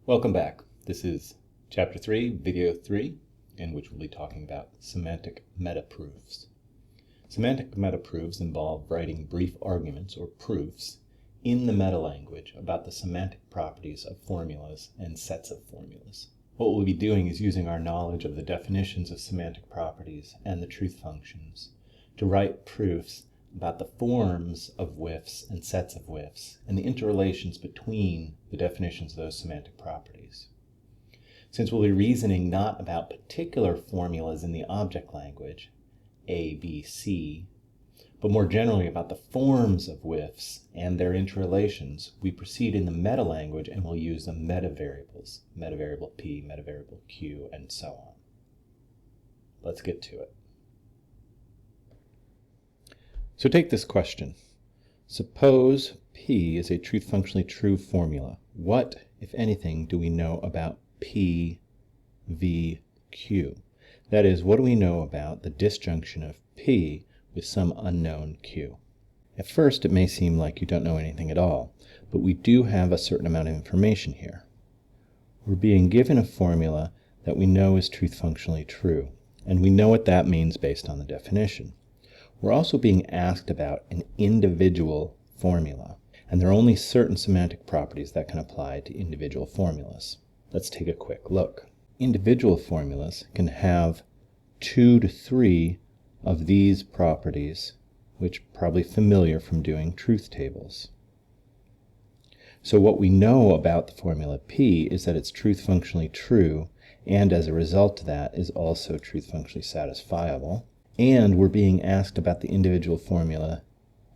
Welcome back. This is Chapter 3, Video 3, in which we'll be talking about semantic metaproofs. Semantic metaproofs involve writing brief arguments or proofs in the meta-language about the semantic properties of formulas and sets of formulas. What we'll be doing is using our knowledge of the definitions of semantic properties and the truth functions to write proofs about the forms of WIFs and sets of WIFs and the interrelations between the definitions of those semantic properties. Since we'll be reasoning not about particular formulas in the object language, A, B, C, but more generally about the forms of WIFs and their interrelations, we proceed in the meta language and we'll use the meta variables, meta variable P, meta variable Q, and so on. Let's get to it. So take this question. Suppose P is a truth functionally true formula. What, if anything, do we know about P, V, Q? That is, what do we know about the disjunction of P with some unknown Q? At first, it may seem like you don't know anything at all, but we do have a certain amount of information here. We're being given a formula that we know is truth functionally true, and we know what that means based on the definition. We're also being asked about an individual formula, and there are only certain semantic properties that can apply to individual formulas. Let's take a quick look. Individual formulas can have 2 to 3 of these properties, which are probably familiar from doing truth tables. So what we know about the formula P is that it's truth functionally true, and as a result of that is also truth functionally satisfiable. And we're being asked about the individual formula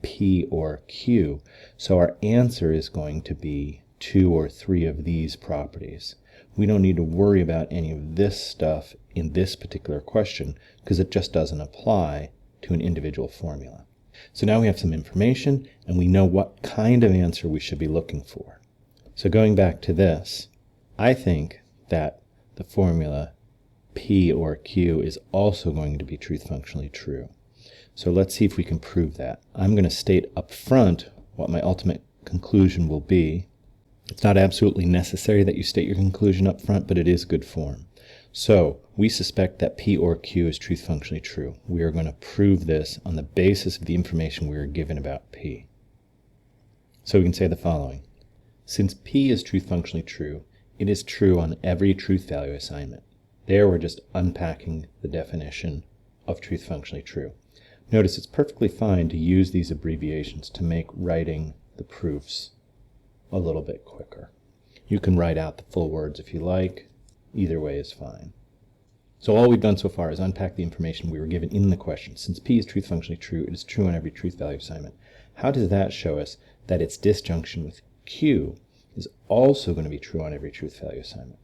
P or Q. So our answer is going to be 2 or 3 of these properties. We don't need to worry about any of this stuff in this particular question because it just doesn't apply to an individual formula. So now we have some information and we know what kind of answer we should be looking for. So going back to this, I think that the formula P or Q is also going to be truth functionally true. So let's see if we can prove that. I'm going to state up front what my ultimate conclusion will be. It's not absolutely necessary that you state your conclusion up front, but it is good form. So we suspect that P or Q is truth functionally true. We are going to prove this on the basis of the information we are given about P. So we can say the following. Since P is truth functionally true, it is true on every truth value assignment. There we're just unpacking the definition of truth functionally true. Notice it's perfectly fine to use these abbreviations to make writing the proofs a little bit quicker. You can write out the full words if you like. Either way is fine. So all we've done so far is unpack the information we were given in the question. Since P is truth functionally true, it is true on every truth value assignment. How does that show us that its disjunction with Q is also going to be true on every truth value assignment?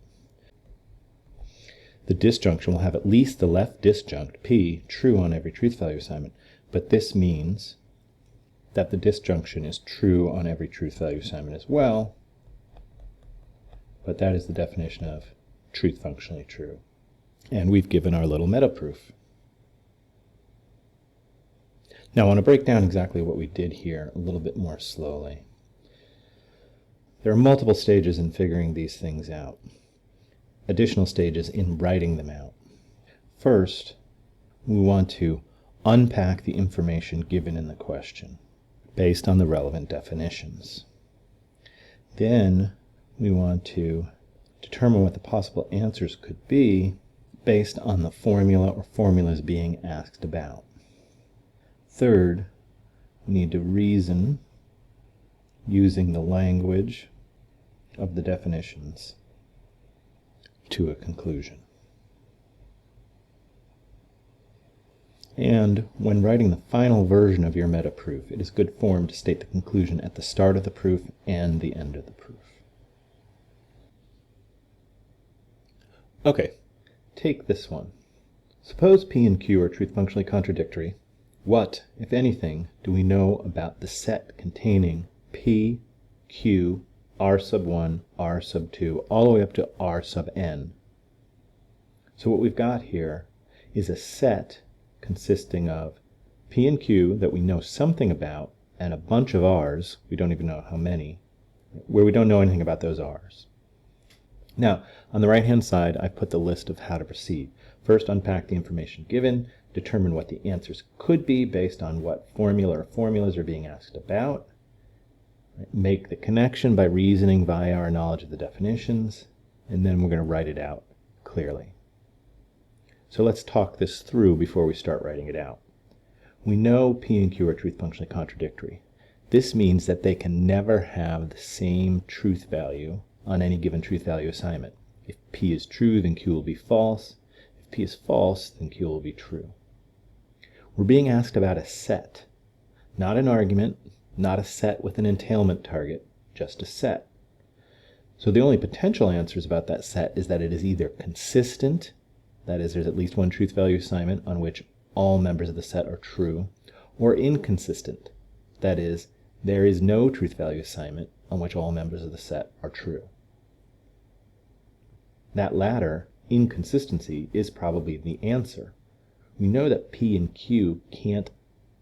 The disjunction will have at least the left disjunct, P, true on every truth value assignment, but this means that the disjunction is true on every truth value assignment as well, but that is the definition of truth functionally true. And we've given our little metaproof. Now I want to break down exactly what we did here a little bit more slowly. There are multiple stages in figuring these things out. Additional stages in writing them out. First, we want to unpack the information given in the question based on the relevant definitions. Then we want to determine what the possible answers could be based on the formula or formulas being asked about. Third, we need to reason using the language of the definitions to a conclusion. And when writing the final version of your metaproof, it is good form to state the conclusion at the start of the proof and the end of the proof. Okay, take this one. Suppose P and Q are truth functionally contradictory. What, if anything, do we know about the set containing P, Q, R sub 1, R sub 2, all the way up to R sub n? So what we've got here is a set consisting of P and Q that we know something about and a bunch of R's, we don't even know how many, where we don't know anything about those R's. Now, on the right-hand side, I've put the list of how to proceed. First, unpack the information given, determine what the answers could be based on what formula or formulas are being asked about, make the connection by reasoning via our knowledge of the definitions, and then we're going to write it out clearly. So let's talk this through before we start writing it out. We know P and Q are truth functionally contradictory. This means that they can never have the same truth value on any given truth value assignment. If P is true, then Q will be false. If P is false, then Q will be true. We're being asked about a set, not an argument, not a set with an entailment target, just a set. So the only potential answers about that set is that it is either consistent, that is, there's at least one truth value assignment on which all members of the set are true, or inconsistent, that is, there is no truth value assignment on which all members of the set are true. That latter, inconsistency, is probably the answer. We know that P and Q can't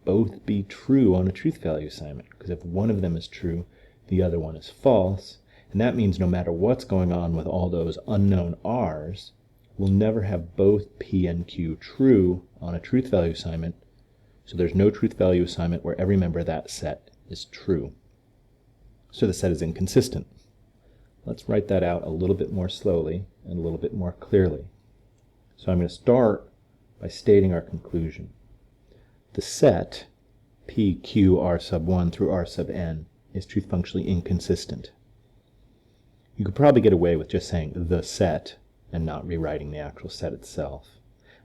both be true on a truth value assignment, because if one of them is true, the other one is false, and that means no matter what's going on with all those unknown R's, we'll never have both P and Q true on a truth value assignment, so there's no truth value assignment where every member of that set is true. So the set is inconsistent. Let's write that out a little bit more slowly and a little bit more clearly. So I'm going to start by stating our conclusion. The set P, Q, R sub 1 through R sub n is truth functionally inconsistent. You could probably get away with just saying the set and not rewriting the actual set itself.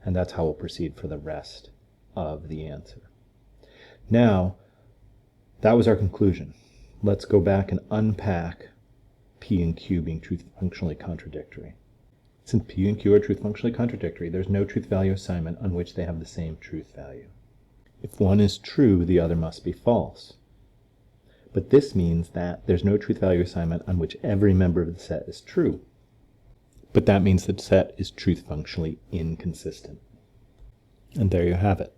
And that's how we'll proceed for the rest of the answer. Now, that was our conclusion. Let's go back and unpack P and Q being truth functionally contradictory. Since P and Q are truth functionally contradictory, there's no truth value assignment on which they have the same truth value. If one is true, the other must be false. But this means that there's no truth value assignment on which every member of the set is true. But that means the set is truth functionally inconsistent. And there you have it.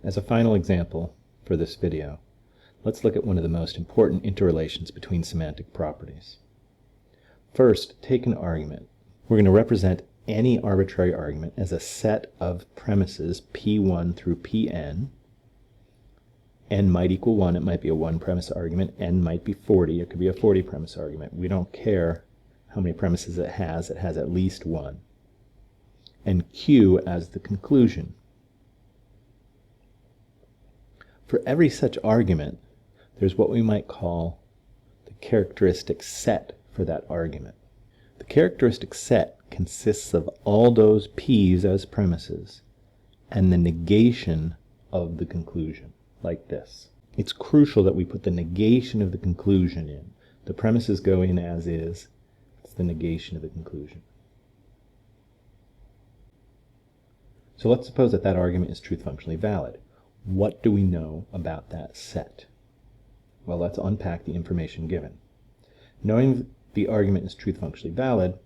As a final example for this video, let's look at one of the most important interrelations between semantic properties. First, take an argument. We're going to represent any arbitrary argument as a set of premises P1 through Pn. N might equal 1, it might be a 1 premise argument. N might be 40, it could be a 40 premise argument. We don't care how many premises it has at least 1. And Q as the conclusion. For every such argument, there's what we might call the characteristic set for that argument. The characteristic set consists of all those P's as premises and the negation of the conclusion, like this. It's crucial that we put the negation of the conclusion in. The premises go in as is. It's the negation of the conclusion. So let's suppose that that argument is truth functionally valid. What do we know about that set? Well, let's unpack the information given. Knowing the argument is truth functionally valid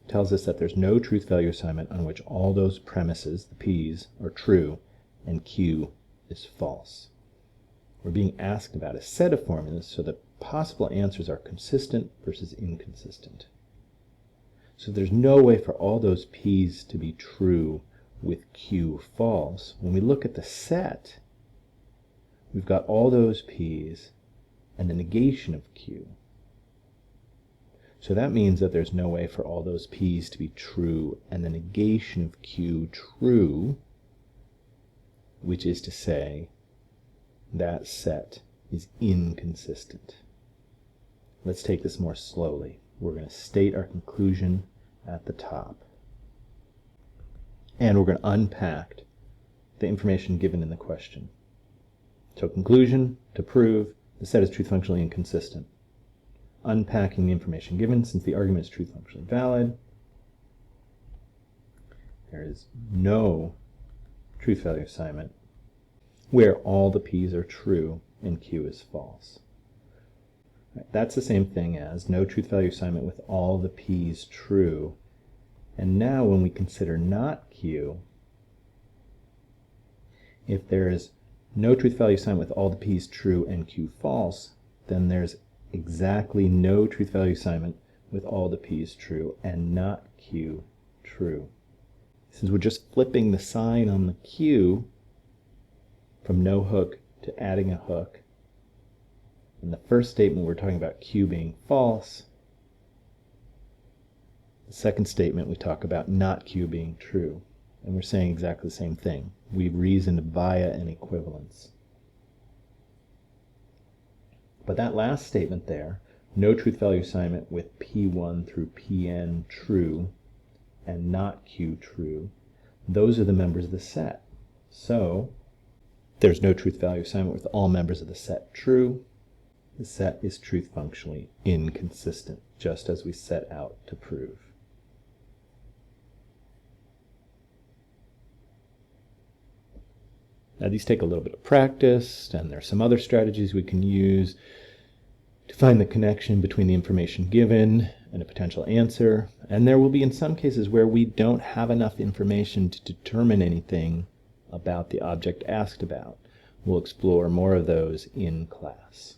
tells us that there's no truth value assignment on which all those premises, the P's, are true and Q is false. We're being asked about a set of formulas so that possible answers are consistent versus inconsistent. So there's no way for all those P's to be true with Q false. When we look at the set, we've got all those P's and the negation of Q. So that means that there's no way for all those P's to be true and the negation of Q true, which is to say that set is inconsistent. Let's take this more slowly. We're going to state our conclusion at the top. And we're going to unpack the information given in the question. So conclusion, to prove the set is truth functionally inconsistent. Unpacking the information given, since the argument is truth functionally valid, there is no truth value assignment where all the P's are true and Q is false. That's the same thing as no truth value assignment with all the P's true. And now when we consider not Q, if there is no truth value assignment with all the P's true and Q false, then there's exactly no truth value assignment with all the p's true and not q true. Since we're just flipping the sign on the q from no hook to adding a hook, in the first statement we're talking about q being false. The second statement we talk about not q being true. And we're saying exactly the same thing. We've reasoned via an equivalence. But that last statement there, no truth value assignment with P1 through Pn true and not Q true, those are the members of the set. So there's no truth value assignment with all members of the set true. The set is truth functionally inconsistent, just as we set out to prove. Now these take a little bit of practice, and there are some other strategies we can use to find the connection between the information given and a potential answer. And there will be in some cases where we don't have enough information to determine anything about the object asked about. We'll explore more of those in class.